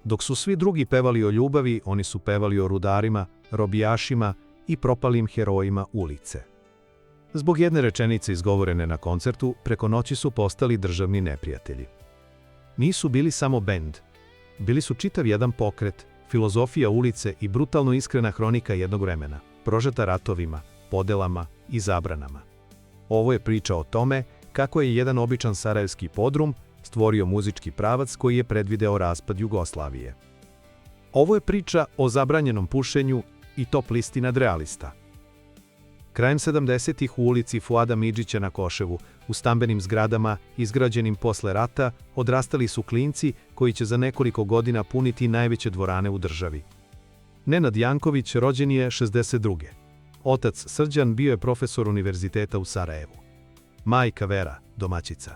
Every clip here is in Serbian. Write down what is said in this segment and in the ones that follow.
Dok su svi drugi pevali o ljubavi, oni su pevali o rudarima, robijašima i propalim herojima ulice. Zbog jedne rečenice izgovorene na koncertu, preko noći su postali državni neprijatelji. Nisu bili samo bend. Bili su čitav jedan pokret, filozofija ulice i brutalno iskrena hronika jednog vremena, prožeta ratovima, podelama i zabranama. Ovo je priča o tome kako je jedan običan sarajevski podrum stvorio muzički pravac koji je predvideo raspad Jugoslavije. Ovo je priča o zabranjenom pušenju i top listi nadrealista. Krajem 70-ih u ulici Fuada Midžića na Koševu, u stambenim zgradama izgrađenim posle rata, odrastali su klinci koji će za nekoliko godina puniti najveće dvorane u državi. Nenad Janković rođen je 62. Otac Srđan bio je profesor univerziteta u Sarajevu. Majka Vera, domaćica.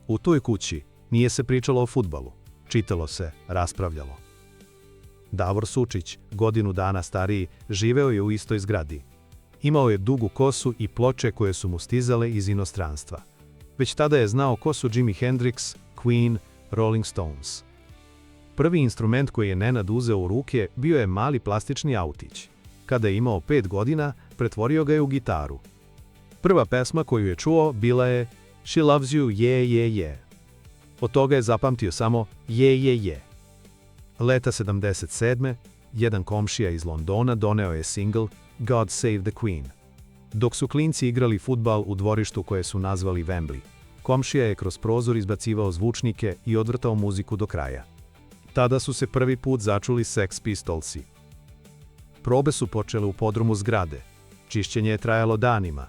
U toj kući nije se pričalo o fudbalu, čitalo se, raspravljalo. Davor Sučić, godinu dana stariji, živeo je u istoj zgradi. Imao je dugu kosu i ploče koje su mu stizale iz inostranstva. Već tada je znao ko su Jimi Hendrix, Queen, Rolling Stones. Prvi instrument koji je Nenad uzeo u ruke bio je mali plastični autić. Kada je imao 5 godina, pretvorio ga je u gitaru. Prva pesma koju je čuo bila je She Loves You, Yeah, Yeah, Yeah. Od toga je zapamtio samo Yeah, Yeah, Yeah. Leta 77. jedan komšija iz Londona doneo je singl God Save the Queen. Dok su klinci igrali fudbal u dvorištu koje su nazvali Wembley, komšija je kroz prozor izbacivao zvučnike i odvrtao muziku do kraja. Tada su se prvi put začuli Sex Pistolsi. Probe su počele u podrumu zgrade. Čišćenje je trajalo danima.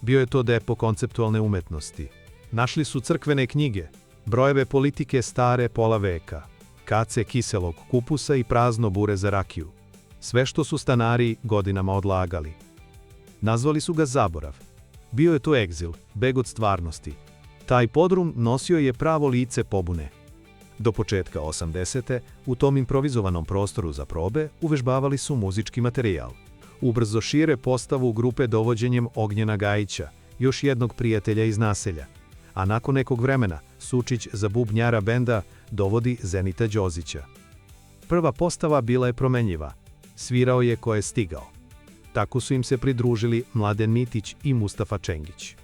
Bio je to depo konceptualne umetnosti. Našli su crkvene knjige, brojeve politike stare pola veka, kace kiselog kupusa i prazno bure za rakiju. Sve što su stanari godinama odlagali. Nazvali su ga zaborav. Bio je to egzil, beg od stvarnosti. Taj podrum nosio je pravo lice pobune. Do početka 80. u tom improvizovanom prostoru za probe uvežbavali su muzički materijal. Ubrzo šire postavu grupe dovođenjem Ognjena Gajića, još jednog prijatelja iz naselja. A nakon nekog vremena Sučić za bubnjara benda dovodi Zenita Đozića. Prva postava bila je promenljiva. Svirao je ko je stigao. Tako su im se pridružili Mladen Mitić i Mustafa Čengić.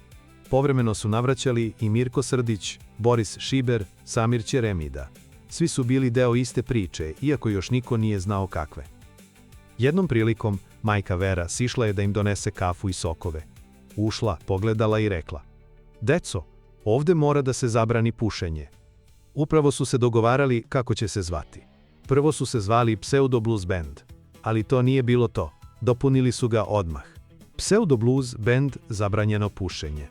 Povremeno su navraćali i Mirko Srdić, Boris Šiber, Samir Ćeremida. Svi su bili deo iste priče, iako još niko nije znao kakve. Jednom prilikom, majka Vera sišla je da im donese kafu i sokove. Ušla, pogledala i rekla: "Deco, ovde mora da se zabrani pušenje." Upravo su se dogovarali kako će se zvati. Prvo su se zvali Pseudo Blues Band, ali to nije bilo to. Dopunili su ga odmah. Pseudo Blues Band zabranjeno pušenje.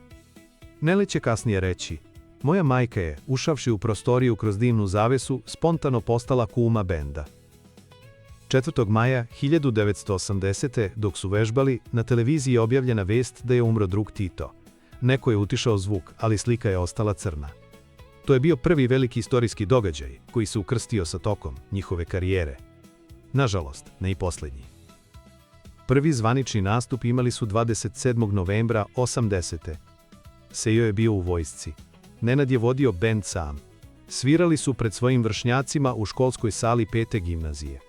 Nele će kasnije reći: "Moja majka je, ušavši u prostoriju kroz dimnu zavesu, spontano postala kuma benda." 4. maja 1980. dok su vežbali, na televiziji je objavljena vest da je umro drug Tito. Neko je utišao zvuk, ali slika je ostala crna. To je bio prvi veliki istorijski događaj koji se ukrstio sa tokom njihove karijere. Nažalost, ne i posljednji. Prvi zvanični nastup imali su 27. novembra 80. Sejo je bio u vojsci. Nenad je vodio bend sam. Svirali su pred svojim vršnjacima u školskoj sali 5. gimnazije.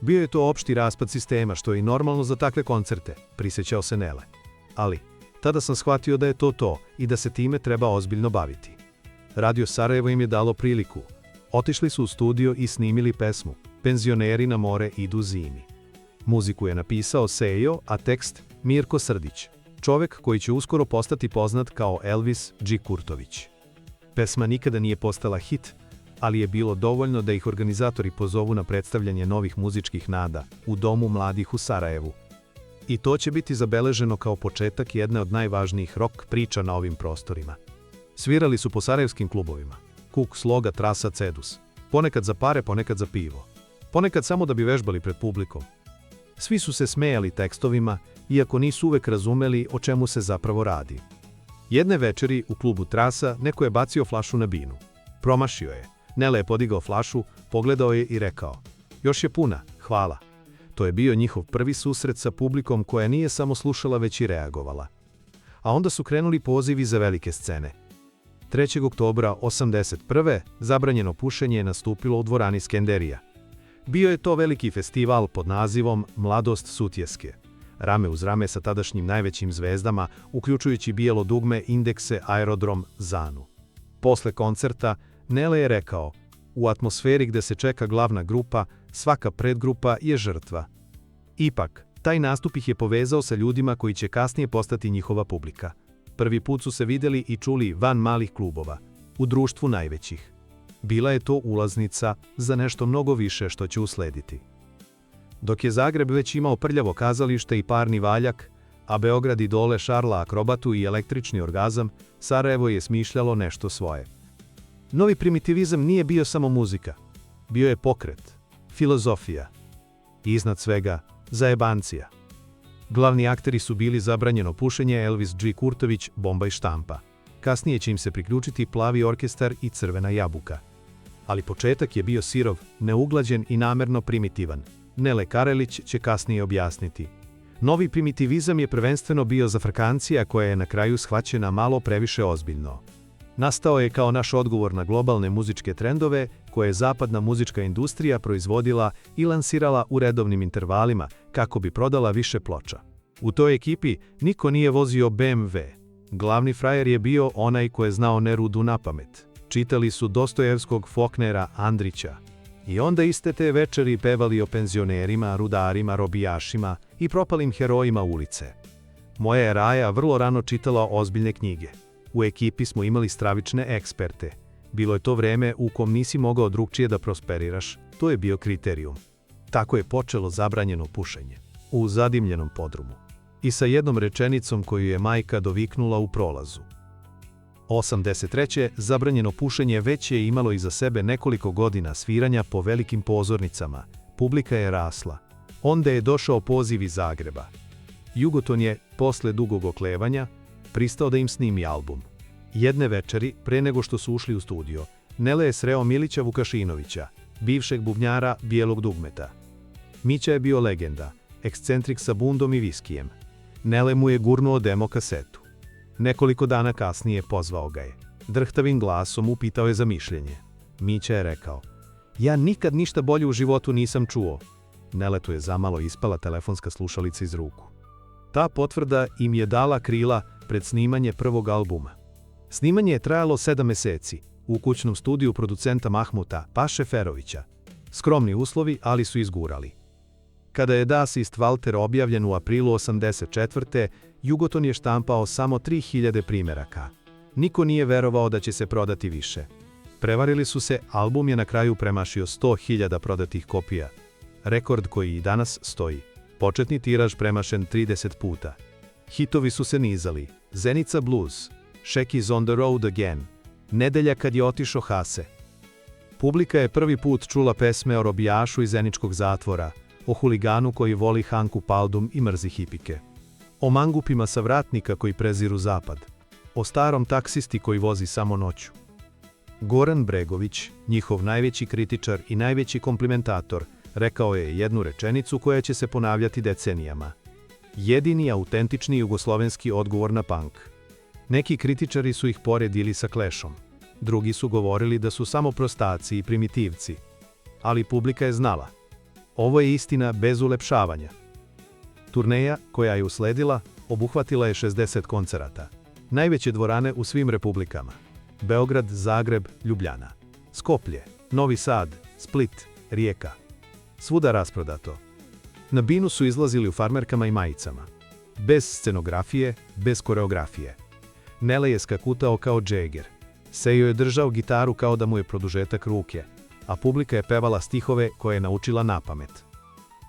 Bio je to opšti raspad sistema, što je i normalno za takve koncerte, prisjećao se Nele. Ali, tada sam shvatio da je to i da se time treba ozbiljno baviti. Radio Sarajevo im je dalo priliku. Otišli su u studio i snimili pesmu Penzioneri na more idu zimi. Muziku je napisao Sejo, a tekst Mirko Srdić, čovek koji će uskoro postati poznat kao Elvis G. Kurtović. Pesma nikada nije postala hit, ali je bilo dovoljno da ih organizatori pozovu na predstavljanje novih muzičkih nada u Domu mladih u Sarajevu. I to će biti zabeleženo kao početak jedne od najvažnijih rock priča na ovim prostorima. Svirali su po sarajevskim klubovima. Kuk, Sloga, Trasa, Cedus. Ponekad za pare, ponekad za pivo. Ponekad samo da bi vežbali pred publikom. Svi su se smejali tekstovima, iako nisu uvek razumeli o čemu se zapravo radi. Jedne večeri u klubu Trasa neko je bacio flašu na binu. Promašio je. Nele je podigao flašu, pogledao je i rekao: "Još je puna, hvala." To je bio njihov prvi susret sa publikom koja nije samo slušala već i reagovala. A onda su krenuli pozivi za velike scene. 3. oktobra 81. zabranjeno pušenje je nastupilo u dvorani Skenderija. Bio je to veliki festival pod nazivom Mladost Sutjeske. Rame uz rame sa tadašnjim najvećim zvezdama, uključujući Bijelo dugme, Indekse, Aerodrom, Zanu. Posle koncerta, Nele je rekao: u atmosferi gde se čeka glavna grupa, svaka predgrupa je žrtva. Ipak, taj nastup ih je povezao sa ljudima koji će kasnije postati njihova publika. Prvi put su se videli i čuli van malih klubova, u društvu najvećih. Bila je to ulaznica za nešto mnogo više što će uslediti. Dok je Zagreb već imao prljavo kazalište i parni valjak, a Beograd idole Šarla akrobatu i električni orgazam, Sarajevo je smišljalo nešto svoje. Novi primitivizam nije bio samo muzika. Bio je pokret, filozofija i iznad svega zajebancija. Glavni akteri su bili Zabranjeno pušenje, Elvis G. Kurtović, Bomba i štampa. Kasnije će im se priključiti Plavi orkestar i Crvena jabuka. Ali početak je bio sirov, neuglađen i namerno primitivan. Nele Karelić će kasnije objasniti. Novi primitivizam je prvenstveno bio zafrkancija koja je na kraju shvaćena malo previše ozbiljno. Nastao je kao naš odgovor na globalne muzičke trendove koje je zapadna muzička industrija proizvodila i lansirala u redovnim intervalima kako bi prodala više ploča. U toj ekipi niko nije vozio BMW. Glavni frajer je bio onaj ko je znao Nerudu napamet. Čitali su Dostojevskog, Faulknera, Andrića. I onda iste te večeri pevali o penzionerima, rudarima, robijašima i propalim herojima ulice. Moja je Raja vrlo rano čitala ozbiljne knjige. U ekipi smo imali stravične eksperte. Bilo je to vreme u kom nisi mogao drugčije da prosperiraš, to je bio kriterijum. Tako je počelo Zabranjeno pušenje, u zadimljenom podrumu. I sa jednom rečenicom koju je majka doviknula u prolazu. 83. Zabranjeno pušenje već je imalo iza sebe nekoliko godina sviranja po velikim pozornicama. Publika je rasla. Onda je došao poziv iz Zagreba. Jugoton je, posle dugog oklevanja, pristao da im snimi album. Jedne večeri, pre nego što su ušli u studio, Nele je sreo Milića Vukašinovića, bivšeg bubnjara Bijelog dugmeta. Mića je bio legenda, ekscentrik sa bundom i viskijem. Nele mu je gurnuo demo kasetu. Nekoliko dana kasnije pozvao ga je. Drhtavim glasom upitao je za mišljenje. Mića je rekao: ja nikad ništa bolje u životu nisam čuo. Neletu je zamalo ispala telefonska slušalica iz ruku. Ta potvrda im je dala krila pred snimanje prvog albuma. Snimanje je trajalo 7 meseci, u kućnom studiju producenta Mahmuta, Paše Ferovića. Skromni uslovi, ali su izgurali. Kada je Das ist Walter objavljen u aprilu 84. Jugoton je štampao samo 3000 primeraka. Niko nije verovao da će se prodati više. Prevarili su se, album je na kraju premašio 100.000 prodatih kopija. Rekord koji i danas stoji. Početni tiraž premašen 30 puta. Hitovi su se nizali: Zenica Blues, She's on the road again, Nedelja kad je otišo Hase. Publika je prvi put čula pesme o robijašu iz zeničkog zatvora, o huliganu koji voli Hanku Paldum i mrzi hipike, o mangupima sa vratnika koji preziru zapad, o starom taksisti koji vozi samo noću. Goran Bregović, njihov najveći kritičar i najveći komplimentator, rekao je jednu rečenicu koja će se ponavljati decenijama. Jedini autentični jugoslovenski odgovor na punk. Neki kritičari su ih poredili sa Clashom. Drugi su govorili da su samo prostaci i primitivci. Ali publika je znala. Ovo je istina bez ulepšavanja. Turneja, koja je usledila, obuhvatila je 60 koncerata. Najveće dvorane u svim republikama. Beograd, Zagreb, Ljubljana. Skoplje, Novi Sad, Split, Rijeka. Svuda rasprodato. Na binu su izlazili u farmerkama i majicama. Bez scenografije, bez koreografije. Nele je skakutao kao Džeger. Sejo je držao gitaru kao da mu je produžetak ruke, a publika je pevala stihove koje je naučila napamet.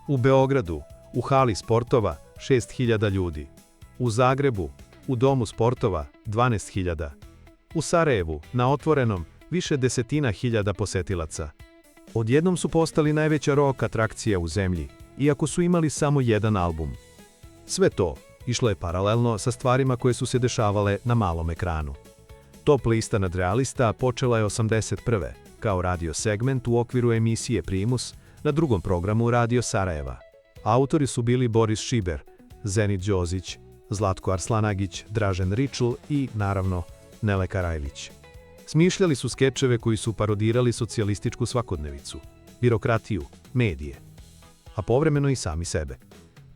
U Beogradu, u hali sportova, 6.000 ljudi. U Zagrebu, u domu sportova, 12.000. U Sarajevu, na otvorenom, više desetina hiljada posetilaca. Odjednom su postali najveća rock atrakcija u zemlji, iako su imali samo jedan album. Sve to išlo je paralelno sa stvarima koje su se dešavale na malom ekranu. Top lista nadrealista počela je 81. kao radio segment u okviru emisije Primus na drugom programu Radio Sarajeva. Autori su bili Boris Šiber, Zenit Đozić, Zlatko Arslanagić, Dražen Ričl i, naravno, Nele Karajlić. Smišljali su skečeve koji su parodirali socijalističku svakodnevicu, birokratiju, medije, a povremeno i sami sebe.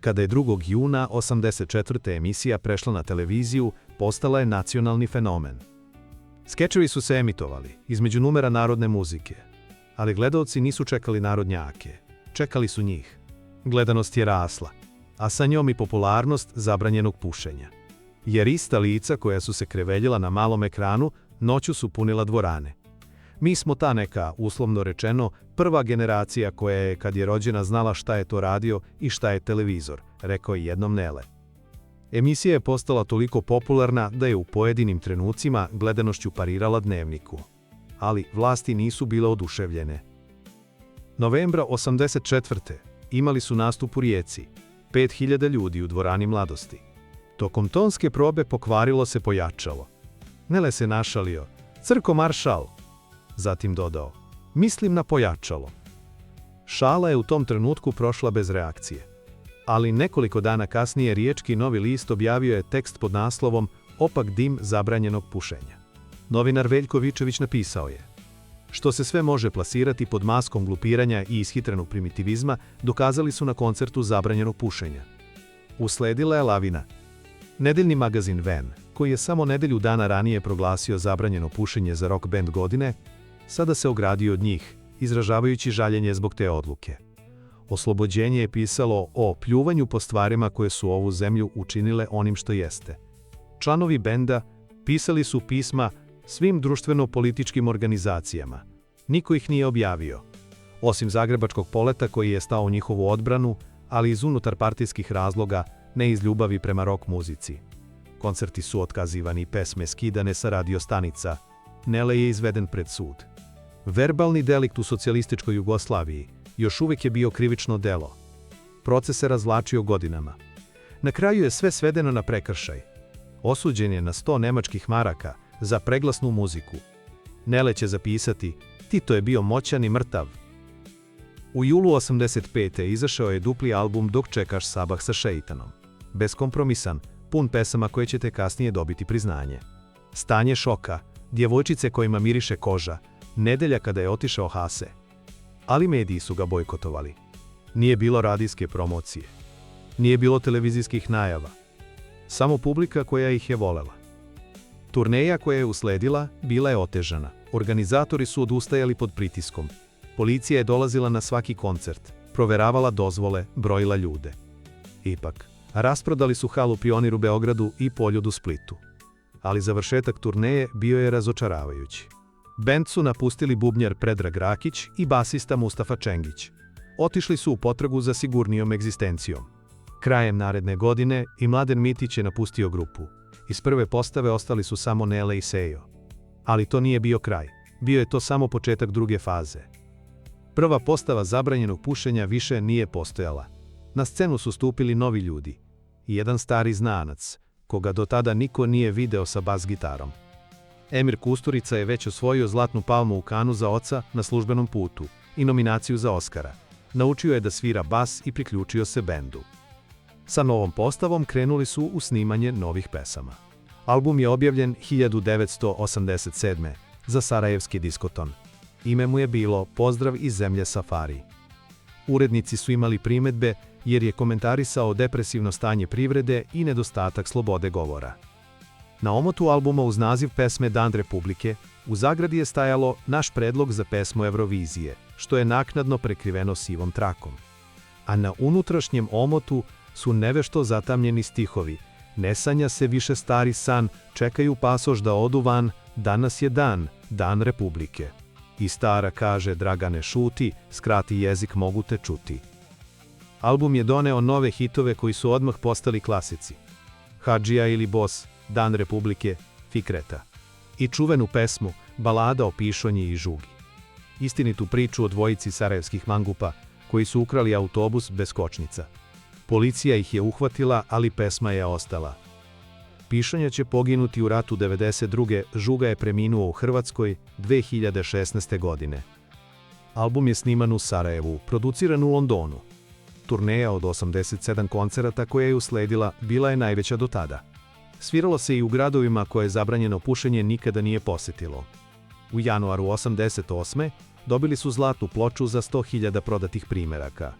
Kada je 2. juna 1984. emisija prešla na televiziju, postala je nacionalni fenomen. Skečevi su se emitovali između numera narodne muzike, ali gledaoci nisu čekali narodnjake, čekali su njih. Gledanost je rasla, a sa njom i popularnost zabranjenog pušenja. Jer ista lica koja su se kreveljila na malom ekranu, noću su punila dvorane. Mi smo ta neka, uslovno rečeno, prva generacija koja je, kad je rođena, znala šta je to radio i šta je televizor, rekao je jednom Nele. Emisija je postala toliko popularna da je u pojedinim trenucima gledanošću parirala Dnevniku. Ali vlasti nisu bile oduševljene. Novembra 1984. imali su nastup u Rijeci, 5000 ljudi u dvorani Mladosti. Tokom tonske probe pokvarilo se pojačalo. Nele se našalio, crko maršal. Zatim dodao, mislim na pojačalo. Šala je u tom trenutku prošla bez reakcije. Ali nekoliko dana kasnije riječki Novi list objavio je tekst pod naslovom Opak dim zabranjenog pušenja. Novinar Veljko Vičević napisao je: što se sve može plasirati pod maskom glupiranja i ishitrenog primitivizma, dokazali su na koncertu zabranjenog pušenja. Usledila je lavina. Nedeljni magazin Ven, koji je samo nedelju dana ranije proglasio zabranjeno pušenje za rock band godine, sada se ogradio od njih, izražavajući žaljenje zbog te odluke. Oslobođenje je pisalo o pljuvanju po stvarima koje su ovu zemlju učinile onim što jeste. Članovi benda pisali su pisma svim društveno-političkim organizacijama. Niko ih nije objavio, osim Zagrebačkog poleta koji je stao u njihovu odbranu, ali iz unutarpartijskih razloga, ne iz ljubavi prema rock muzici. Koncerti su otkazivani i pesme skidane sa radio stanica. Nele je izveden pred sud. Verbalni delikt u socijalističkoj Jugoslaviji još uvijek je bio krivično delo. Proces se razvlačio godinama. Na kraju je sve svedeno na prekršaj. Osuđen je na 100 nemačkih maraka za preglasnu muziku. Nele će zapisati, Tito je bio moćan i mrtav. U julu 1985. izašao je dupli album Dok čekaš sabah sa šeitanom. Beskompromisan, pun pesama koje ćete kasnije dobiti priznanje. Stanje šoka, djevojčice kojima miriše koža, nedelja kada je otišao Hase. Ali mediji su ga bojkotovali. Nije bilo radijske promocije. Nije bilo televizijskih najava. Samo publika koja ih je volela. Turneja koja je usledila bila je otežana. Organizatori su odustajali pod pritiskom. Policija je dolazila na svaki koncert, proveravala dozvole, brojila ljude. Ipak, rasprodali su halu Pionir u Beogradu i Poljud u Splitu. Ali završetak turneje bio je razočaravajući. Bend su napustili bubnjar Predrag Rakić i basista Mustafa Čengić. Otišli su u potragu za sigurnijom egzistencijom. Krajem naredne godine i Mladen Mitić je napustio grupu. Iz prve postave ostali su samo Nele i Sejo. Ali to nije bio kraj. Bio je to samo početak druge faze. Prva postava zabranjenog pušenja više nije postojala. Na scenu su stupili novi ljudi. I jedan stari znanac, koga do tada niko nije video sa bas gitarom. Emir Kusturica je već osvojio Zlatnu palmu u Kanu za oca na službenom putu i nominaciju za Oskara. Naučio je da svira bas i priključio se bendu. Sa novom postavom krenuli su u snimanje novih pesama. Album je objavljen 1987. za Sarajevski diskoton. Ime mu je bilo Pozdrav iz zemlje Safari. Urednici su imali primedbe jer je komentarisao depresivno stanje privrede i nedostatak slobode govora. Na omotu albuma uz naziv pesme Dan Republike u zagradi je stajalo naš predlog za pesmu Eurovizije, što je naknadno prekriveno sivom trakom. A na unutrašnjem omotu su nevešto zatamnjeni stihovi: ne sanja se više stari san, čekaju pasoš da odu van, danas je dan, Dan Republike. I stara kaže Dragane šuti, skrati jezik mogu te čuti. Album je doneo nove hitove koji su odmah postali klasici. Hadžija ili Bos, Dan Republike, Fikreta. I čuvenu pesmu Balada o pišonji i žugi. Istinitu priču o dvojici sarajevskih mangupa koji su ukrali autobus bez kočnica. Policija ih je uhvatila, ali pesma je ostala. Pišonja će poginuti u ratu 92. Žuga je preminuo u Hrvatskoj 2016. godine. Album je sniman u Sarajevu, produciran u Londonu. Turneja od 87 koncerata koja je usledila bila je najveća do tada. Sviralo se i u gradovima koje zabranjeno pušenje nikada nije posjetilo. U januaru 88. dobili su zlatnu ploču za 100.000 prodatih primeraka.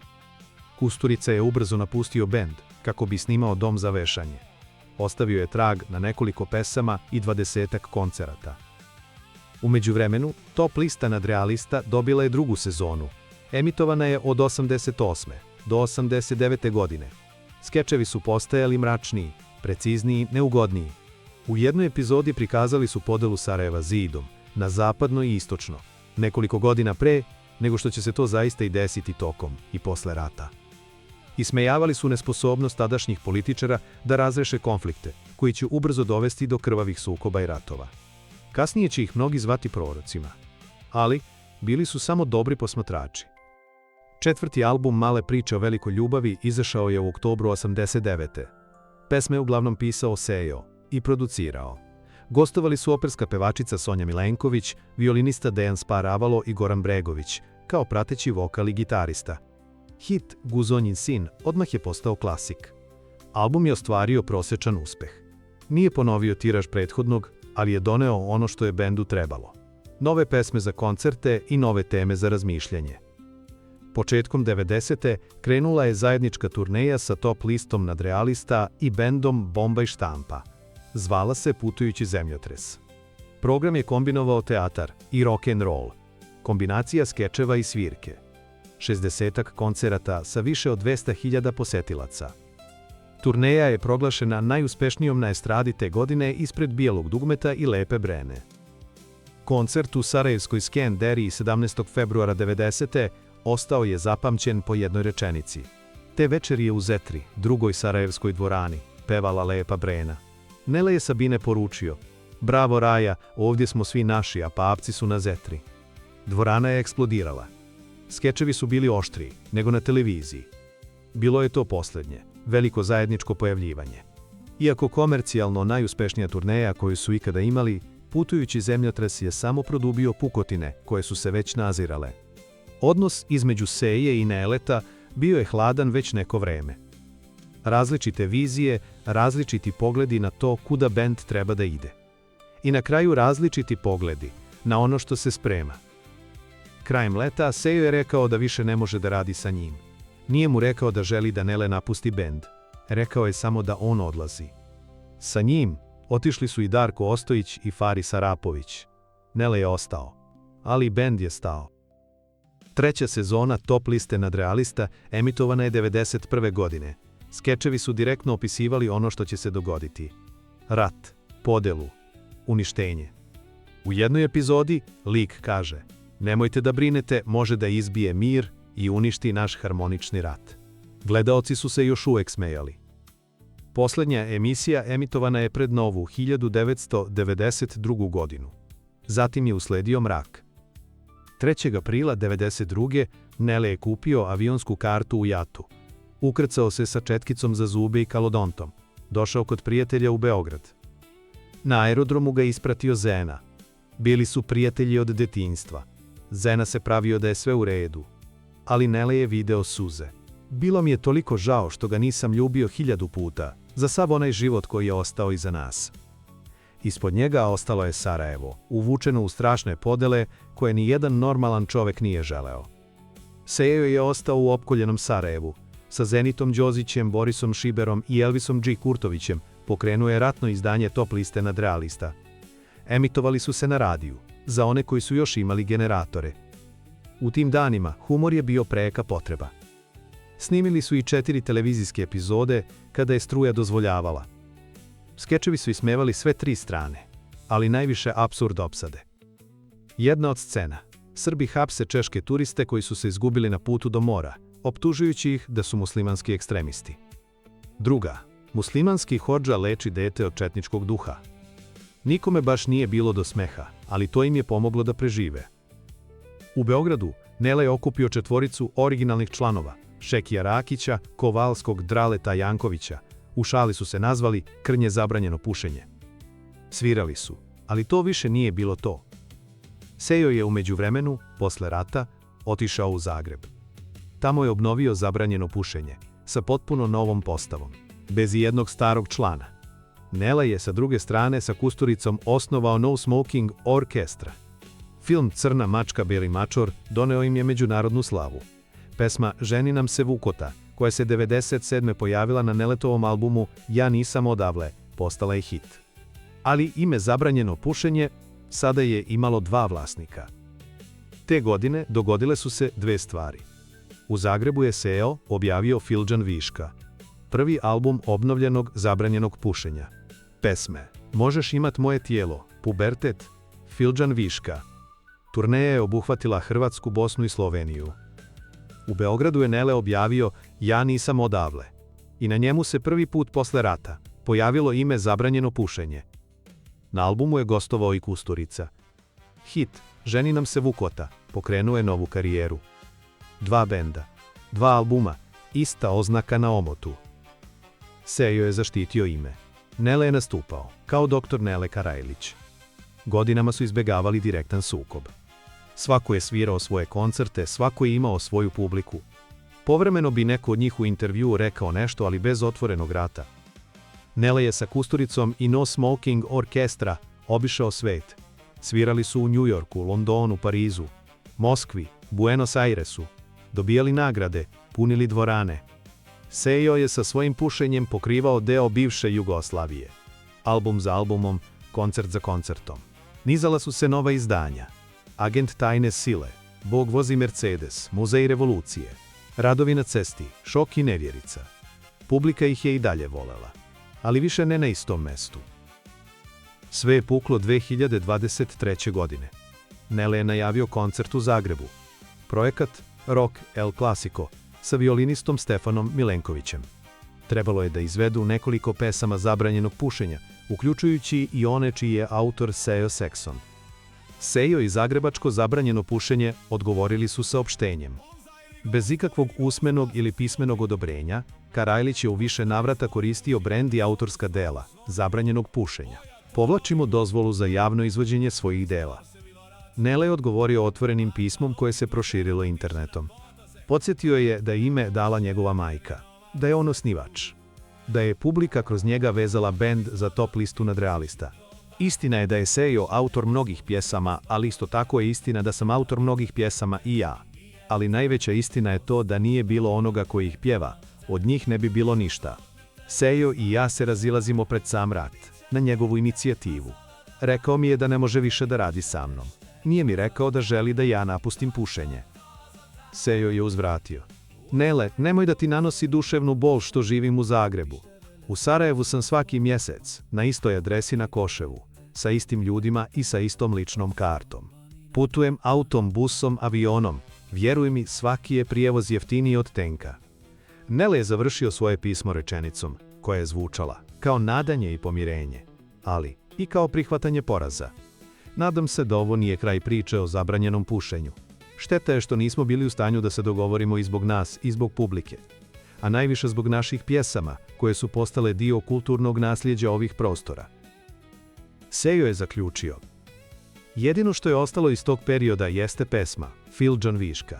Kusturica je ubrzo napustio bend kako bi snimao Dom za vešanje. Ostavio je trag na nekoliko pesama i 20-ak koncerata. U međuvremenu, Top lista nadrealista dobila je drugu sezonu. Emitovana je od 88. do 89. godine. Skečevi su postajali mračniji, precizniji, neugodniji. U jednoj epizodi prikazali su podelu Sarajeva zidom, na zapadno i istočno, nekoliko godina pre nego što će se to zaista i desiti tokom i posle rata. Ismejavali su nesposobnost tadašnjih političara da razreše konflikte, koji će ubrzo dovesti do krvavih sukoba i ratova. Kasnije će ih mnogi zvati prorocima, ali bili su samo dobri posmatrači. Četvrti album Male priče o velikoj ljubavi izašao je u oktobru 89. Pesme je uglavnom pisao Sejo i producirao. Gostovali su operska pevačica Sonja Milenković, violinista Dejan Spar-Avalo i Goran Bregović, kao prateći vokal i gitarista. Hit Guzonjin sin odmah je postao klasik. Album je ostvario prosječan uspeh. Nije ponovio tiraž prethodnog, ali je doneo ono što je bendu trebalo. Nove pesme za koncerte i nove teme za razmišljanje. Početkom 90. krenula je zajednička turneja sa Top listom nadrealista i bendom Bomba i štampa. Zvala se Putujući zemljotres. Program je kombinovao teatar i rock and roll, kombinacija skečeva i svirke. 60-ak koncerata sa više od 200.000 posetilaca. Turneja je proglašena najuspešnijom na estradi te godine ispred Bijelog dugmeta i Lepe Brene. Koncert u sarajevskoj Skenderiji 17. februara 90. ostao je zapamćen po jednoj rečenici. Te večer je u Zetri, drugoj sarajevskoj dvorani, pevala Lepa Brena. Nele je Sabine poručio: "Bravo Raja, ovdje smo svi naši, a papci su na Zetri." Dvorana je eksplodirala. Skečevi su bili oštriji nego na televiziji. Bilo je to posljednje, veliko zajedničko pojavljivanje. Iako komercijalno najuspešnija turneja koju su ikada imali, Putujući zemljotres je samo produbio pukotine koje su se već nazirale. Odnos između Seje i Neleta bio je hladan već neko vreme. Različite vizije, različiti pogledi na to kuda bend treba da ide. I na kraju različiti pogledi na ono što se sprema. Krajem leta Sejo je rekao da više ne može da radi sa njim. Nije mu rekao da želi da Nele napusti bend. Rekao je samo da on odlazi. Sa njim otišli su i Darko Ostojić i Faris Arapović. Nele je ostao, ali i bend je stao. Treća sezona Top liste nadrealista emitovana je 91. godine. Skečevi su direktno opisivali ono što će se dogoditi. Rat, podelu, uništenje. U jednoj epizodi lik kaže: "Nemojte da brinete, može da izbije mir i uništi naš harmonični rat." Gledaoci su se još uvek smejali. Posljednja emisija emitovana je pred novu 1992. godinu. Zatim je usledio mrak. 3. aprila 1992. Nele je kupio avionsku kartu u Jatu. Ukrcao se sa četkicom za zube i kalodontom. Došao kod prijatelja u Beograd. Na aerodromu ga ispratio Zena. Bili su prijatelji od detinjstva. Zena se pravio da je sve u redu. Ali Nele je video suze. Bilo mi je toliko žao što ga nisam ljubio 1000 puta, za sav onaj život koji je ostao iza nas. Ispod njega ostalo je Sarajevo, uvučeno u strašne podele koje ni jedan normalan čovek nije želeo. Sejo je ostao u opkoljenom Sarajevu. Sa Zenitom Đozićem, Borisom Šiberom i Elvisom G. Kurtovićem pokrenuo je ratno izdanje Top liste nadrealista. Emitovali su se na radiju, za one koji su još imali generatore. U tim danima humor je bio preka potreba. Snimili su i 4 televizijske epizode kada je struja dozvoljavala. Skečevi su ismevali sve 3 strane, ali najviše apsurd opsade. Jedna od scena: Srbi hapse češke turiste koji su se izgubili na putu do mora, optužujući ih da su muslimanski ekstremisti. Druga: muslimanski hodža leči dete od četničkog duha. Nikome baš nije bilo do smeha, ali to im je pomoglo da prežive. U Beogradu Nele je okupio 4 originalnih članova: Šekija Rakića, Kovalskog, Draleta Jankovića. U šali su se nazvali Krnje zabranjeno pušenje. Svirali su, ali to više nije bilo to. Sejo je u međuvremenu, posle rata, otišao u Zagreb. Tamo je obnovio zabranjeno pušenje, sa potpuno novom postavom, bez ijednog starog člana. Nela je sa druge strane sa Kusturicom osnovao No Smoking Orkestra. Film Crna mačka, beli mačor doneo im je međunarodnu slavu. Pesma Ženi nam se Vukota, koja se 1997. pojavila na Neletovom albumu Ja nisam odavle, postala je hit. Ali ime Zabranjeno pušenje sada je imalo dva vlasnika. Te godine dogodile su se dve stvari. U Zagrebu je SEO objavio Filđan Viška, prvi album obnovljenog Zabranjenog pušenja. Pesme Možeš imat moje tijelo, Pubertet, Filđan Viška. Turneja je obuhvatila Hrvatsku, Bosnu i Sloveniju. U Beogradu je Nele objavio Ja nisam odavle i na njemu se prvi put posle rata pojavilo ime Zabranjeno pušenje. Na albumu je gostovao i Kusturica. Hit Ženi nam se Vukota pokrenuo je novu karijeru. Dva benda, dva albuma, ista oznaka na omotu. SEO je zaštitio ime. Nele je nastupao kao dr. Nele Karajlić. Godinama su izbegavali direktan sukob. Svako je svirao svoje koncerte, svako je imao svoju publiku. Povremeno bi neko od njih u intervjuu rekao nešto, ali bez otvorenog rata. Nele je sa Kusturicom i No Smoking Orkestra obišao svet. Svirali su u New Yorku, Londonu, Parizu, Moskvi, Buenos Airesu, dobijali nagrade, punili dvorane. SEO je sa svojim pušenjem pokrivao deo bivše Jugoslavije. Album za albumom, koncert za koncertom. Nizala su se nova izdanja. Agent tajne sile, Bog vozi Mercedes, Muzej revolucije, Radovi na cesti, Šok i nevjerica. Publika ih je i dalje volela, ali više ne na istom mestu. Sve je puklo 2023. godine. Nele je najavio koncert u Zagrebu. Projekat Rock El Clasico sa violinistom Stefanom Milenkovićem. Trebalo je da izvedu nekoliko pesama zabranjenog pušenja, uključujući i one čiji je autor SEO Saxon. SEO i zagrebačko zabranjeno pušenje odgovorili su saopštenjem. Bez ikakvog usmenog ili pismenog odobrenja, Karajlić je u više navrata koristio brend i autorska dela zabranjenog pušenja. Povlačimo dozvolu za javno izvođenje svojih dela. Nele je odgovorio otvorenim pismom koje se proširilo internetom. Podsjetio je da je ime dala njegova majka, da je on osnivač, da je publika kroz njega vezala bend za top listu nadrealista. Istina je da je SEO autor mnogih pjesama, ali isto tako je istina da sam autor mnogih pjesama i ja. Ali najveća istina je to da nije bilo onoga koji ih pjeva, od njih ne bi bilo ništa. SEO i ja se razilazimo pred sam rat, na njegovu inicijativu. Rekao mi je da ne može više da radi sa mnom. Nije mi rekao da želi da ja napustim pušenje. SEO je uzvratio. Nele, nemoj da ti nanosi duševnu bol što živim u Zagrebu. U Sarajevu sam svaki mjesec, na istoj adresi na Koševu, sa istim ljudima i sa istom ličnom kartom. Putujem autom, busom, avionom. Vjeruj mi, svaki je prijevoz jeftiniji od tenka. Nele je završio svoje pismo rečenicom, koja je zvučala kao nadanje i pomirenje, ali i kao prihvatanje poraza. Nadam se da ovo nije kraj priče o zabranjenom pušenju. Šteta je što nismo bili u stanju da se dogovorimo i zbog nas i zbog publike, a najviše zbog naših pjesama, koje su postale dio kulturnog nasljeđa ovih prostora. SEO je zaključio. Jedino što je ostalo iz tog perioda jeste pesma Filđan Viška.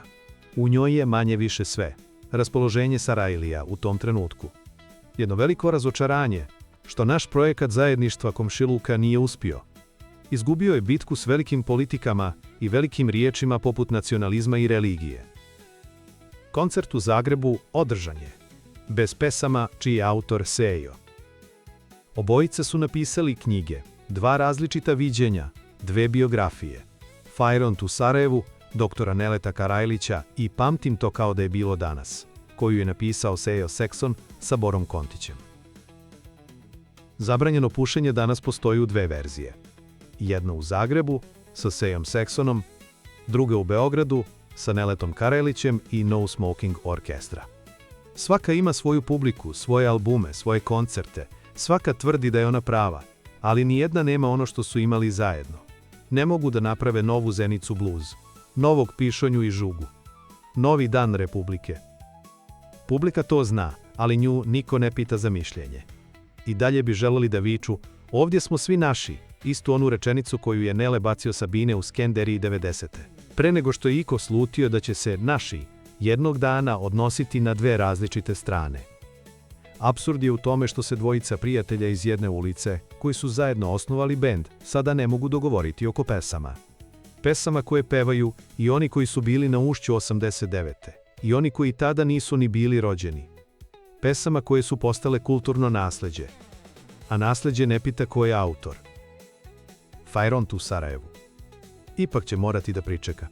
U njoj je manje više sve. Raspoloženje Sarajlija u tom trenutku. Jedno veliko razočaranje, što naš projekat zajedništva komšiluka nije uspio. Izgubio je bitku s velikim politikama i velikim riječima poput nacionalizma i religije. Koncert u Zagrebu održan je, bez pesama čiji je autor SEO. Obojice su napisali knjige, dva različita viđenja, dve biografije. Fajront u Sarajevu, doktora Neleta Karajlića i Pamtim to kao da je bilo danas, koju je napisao SEO Saxon sa Borom Kontićem. Zabranjeno pušenje danas postoji u dve verzije. Jedna u Zagrebu sa SEO Saxonom, druga u Beogradu sa Neletom Karajlićem i No Smoking Orkestra. Svaka ima svoju publiku, svoje albume, svoje koncerte, svaka tvrdi da je ona prava, ali nijedna nema ono što su imali zajedno. Ne mogu da naprave novu Zenicu bluz, novog Pišonju i Žugu, novi Dan Republike. Publika to zna, ali nju niko ne pita za mišljenje. I dalje bi želeli da viču, ovdje smo svi naši, istu onu rečenicu koju je Nele bacio sa bine u Skenderiji 90. Pre nego što je iko slutio da će se naši jednog dana odnositi na dve različite strane. Apsurd je u tome što se dvojica prijatelja iz jedne ulice, koji su zajedno osnovali bend, sada ne mogu dogovoriti oko pesama. pesama koje pevaju i oni koji su bili na ušću 89. i oni koji tada nisu ni bili rođeni. Pesama koje su postale kulturno nasleđe. A nasleđe ne pita ko je autor. Fajront u Sarajevu. Ipak će morati da pričeka.